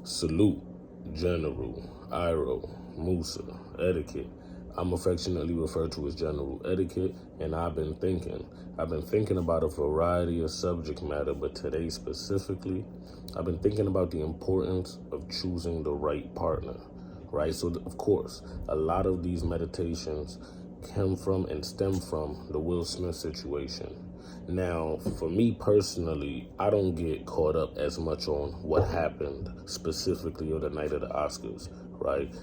Salute, General, Iro, Musa, Etiquette. I'm affectionately referred to as General Etiquette, and I've been thinking about a variety of subject matter, but today specifically, I've been thinking about the importance of choosing the right partner, right? So, of course, a lot of these meditations come from and stem from the Will Smith situation. Now, for me personally, I don't get caught up as much on what happened specifically on the night of the Oscars, right?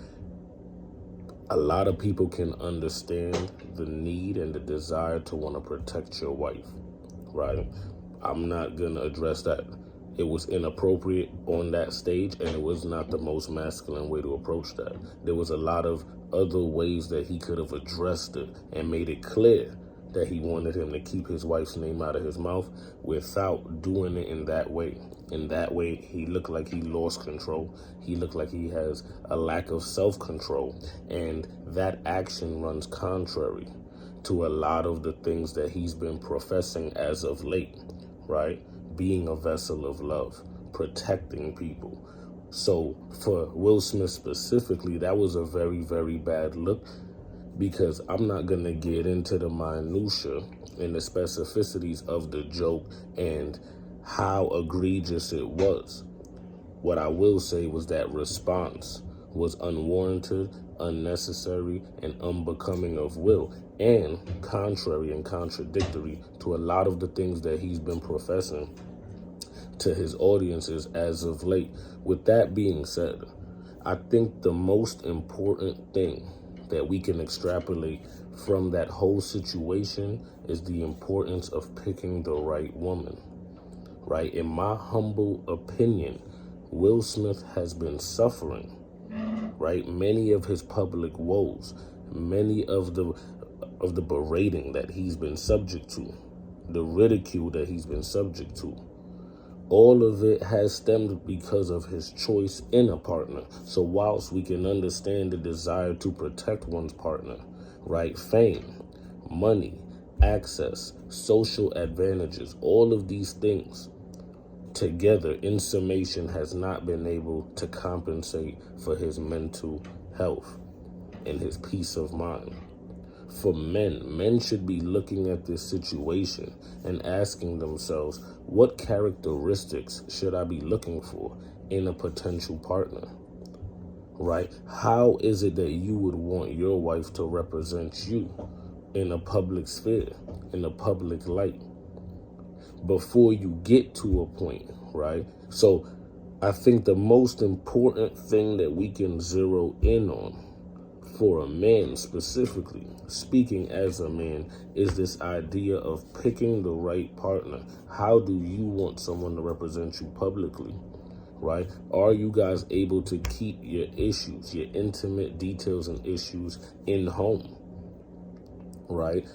A lot of people can understand the need and the desire to want to protect your wife, right? I'm not going to address that. It was inappropriate on that stage, and it was not the most masculine way to approach that. There was a lot of other ways that he could have addressed it and made it clear that he wanted him to keep his wife's name out of his mouth without doing it in that way. In that way, he looked like he lost control. He looked like he has a lack of self-control. And that action runs contrary to a lot of the things that he's been professing as of late, right? Being a vessel of love, protecting people. So for Will Smith specifically, that was a very, very bad look, because I'm not going to get into the minutia and the specificities of the joke and how egregious it was. What I will say was that response was unwarranted, unnecessary, and unbecoming of Will, and contrary and contradictory to a lot of the things that he's been professing to his audiences as of late. With that being said, I think the most important thing that we can extrapolate from that whole situation is the importance of picking the right woman, right? In my humble opinion, Will Smith has been suffering, right? Many of his public woes, many of the berating that he's been subject to, the ridicule that he's been subject to. All of it has stemmed because of his choice in a partner. So whilst we can understand the desire to protect one's partner, right? Fame, money, access, social advantages, all of these things together in summation has not been able to compensate for his mental health and his peace of mind. For men should be looking at this situation and asking themselves, what characteristics should I be looking for in a potential partner, right? How is it that you would want your wife to represent you in a public sphere, in a public light, before you get to a point, right? So I think the most important thing that we can zero in on for a man specifically, speaking as a man, is this idea of picking the right partner. How do you want someone to represent you publicly, right? Are you guys able to keep your issues, your intimate details and issues in home, right?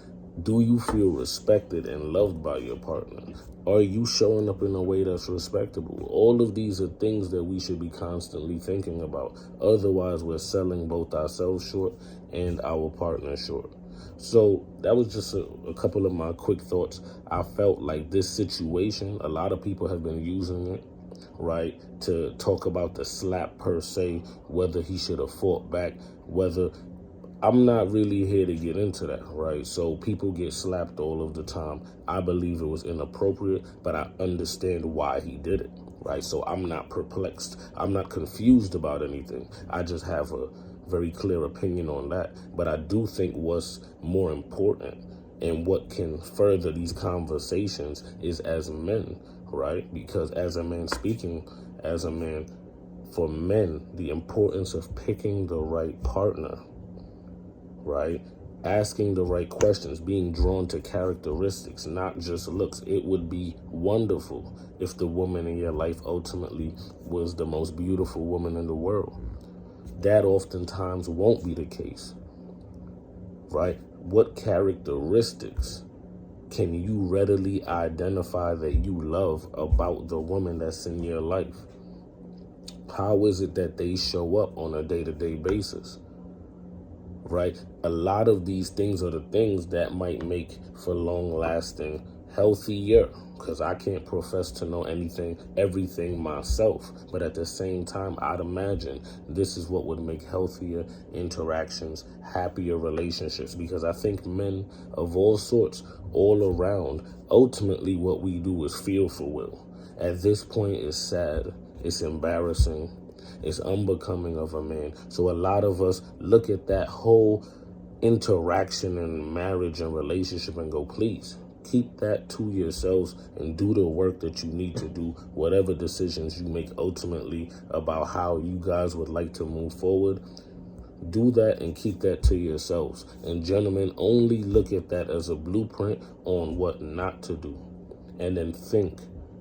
Do you feel respected and loved by your partner? Are you showing up in a way that's respectable? All of these are things that we should be constantly thinking about. Otherwise, we're selling both ourselves short and our partner short. So that was just a couple of my quick thoughts. I felt like this situation, a lot of people have been using it, right, to talk about the slap per se, whether he should have fought back, whether... I'm not really here to get into that, right? So people get slapped all of the time. I believe it was inappropriate, but I understand why he did it, right? So I'm not perplexed. I'm not confused about anything. I just have a very clear opinion on that. But I do think what's more important and what can further these conversations is as men, right? Because as a man, speaking as a man, for men, the importance of picking the right partner, right? Asking the right questions, being drawn to characteristics, not just looks. It would be wonderful if the woman in your life ultimately was the most beautiful woman in the world. That oftentimes won't be the case, right? What characteristics can you readily identify that you love about the woman that's in your life? How is it that they show up on a day-to-day basis? Right? A lot of these things are the things that might make for long-lasting, healthier, because I can't profess to know everything myself. But at the same time, I'd imagine this is what would make healthier interactions, happier relationships, because I think men of all sorts, all around, ultimately what we do is feel for Will. At this point, it's sad, it's embarrassing, it's unbecoming of a man. So a lot of us look at that whole interaction and marriage and relationship and go, please, keep that to yourselves and do the work that you need to do, whatever decisions you make ultimately about how you guys would like to move forward. Do that and keep that to yourselves. And gentlemen, only look at that as a blueprint on what not to do. And then think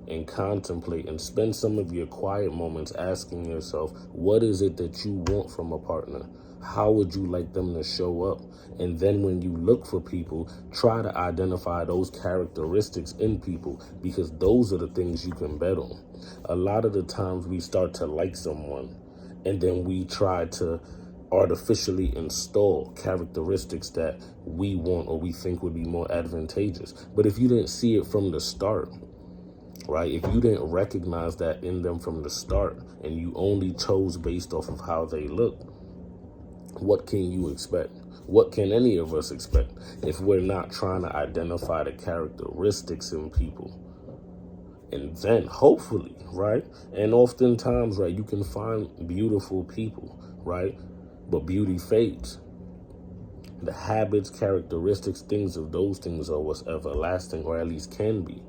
and contemplate and spend some of your quiet moments asking yourself, what is it that you want from a partner? How would you like them to show up? And then when you look for people, try to identify those characteristics in people, because those are the things you can bet on. A lot of the times we start to like someone and then we try to artificially install characteristics that we want or we think would be more advantageous. But if you didn't see it from the start, right? If you didn't recognize that in them from the start and you only chose based off of how they look, what can you expect? What can any of us expect if we're not trying to identify the characteristics in people? And then hopefully, right? And oftentimes, right, you can find beautiful people, right? But beauty fades. The habits, characteristics, things of those things are what's everlasting, or at least can be.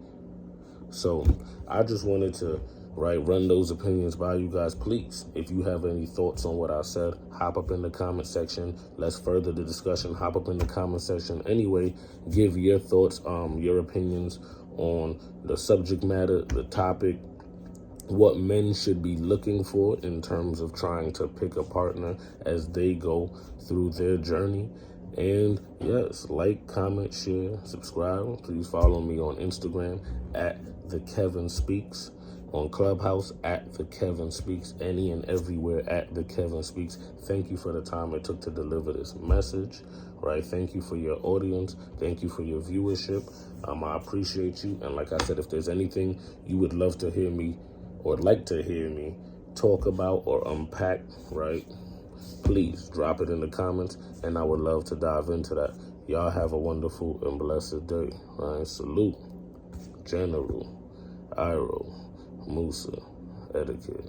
So I just wanted to, run those opinions by you guys. Please, if you have any thoughts on what I said, hop up in the comment section. Let's further the discussion. Hop up in the comment section. Anyway, give your thoughts, your opinions on the subject matter, the topic, what men should be looking for in terms of trying to pick a partner as they go through their journey. And yes, like, comment, share, subscribe. Please follow me on Instagram at The Kevin Speaks, on Clubhouse at The Kevin Speaks, any and everywhere at The Kevin Speaks. Thank you for the time it took to deliver this message, right? Thank you for your audience. Thank you for your viewership. I appreciate you. And like I said, if there's anything you would love to hear me or like to hear me talk about or unpack, right, please drop it in the comments, and I would love to dive into that. Y'all have a wonderful and blessed day. Right? Salute. General. Iro. Musa. Etiquette.